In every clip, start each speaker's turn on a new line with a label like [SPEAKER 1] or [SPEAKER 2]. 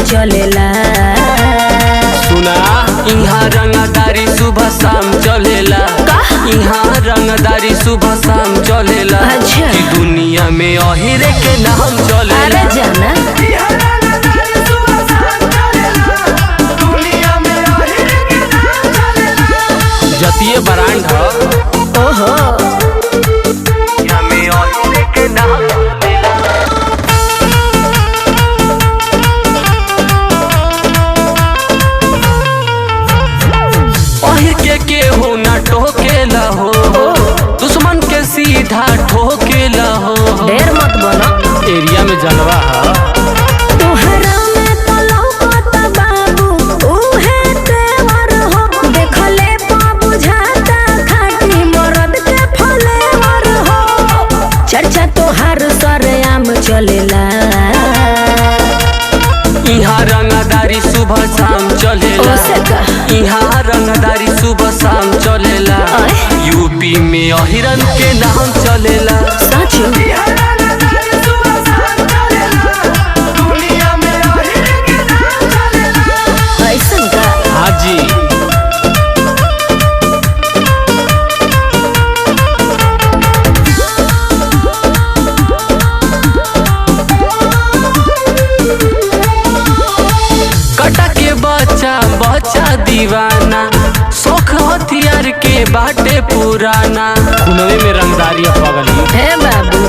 [SPEAKER 1] चलेला
[SPEAKER 2] सुना इहाँ रंगदारी सुबह शाम चलेला। इहाँ रंगदारी सुबह शाम चलेला।
[SPEAKER 1] अच्छा।
[SPEAKER 2] कि दुनिया में अहिरे के नाम चलेला।
[SPEAKER 1] अरे जाना
[SPEAKER 2] जतिये ब्रांड ह
[SPEAKER 1] ओहो
[SPEAKER 2] में अहिरे के नाम के हो ना ठोकेला हो, दुश्मन के सीधा ठोकेला हो।
[SPEAKER 1] ढेर मत बोलो
[SPEAKER 2] एरिया में जलवा
[SPEAKER 1] तुहरा में तो लौकत बाबू उहे तेवर हो। देखले पा बुझाता खाटी मरद के फलेवर हो। चर्चा तोहार सरेआम चलेला।
[SPEAKER 2] इहाँ रंगदारी सुबह शाम चलेला। इहाँ रंगदारी सुबह शाम चलेला। यूपी में अहिरन के नाम चलेला।
[SPEAKER 1] सच ऐसन का
[SPEAKER 2] हाजी कटा के बच्चा दीवाना शौक हथियार के बाटे पुराना। खुनवे में रंगदारी पगली
[SPEAKER 1] हे बाबू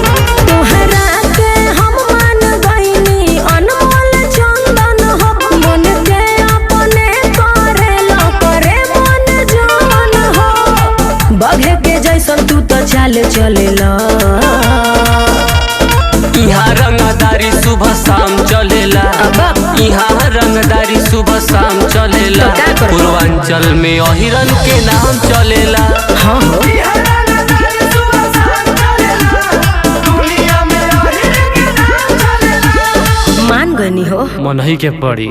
[SPEAKER 1] तुहरा के हम मान गईनी अनमोल चंदन हो। मन के अपने करेला करे मन जान हो। बघे के जैसन तू तो चाल चलेला।
[SPEAKER 2] इहाँ रंगदारी सुबह शाम चलेला। इहाँ रंगदारी सुबह शाम चलेला। पूर्वांचल में अहिरन के नाम चलेला।
[SPEAKER 1] हाँ हो मान गनी हो
[SPEAKER 2] मनही के पड़ी।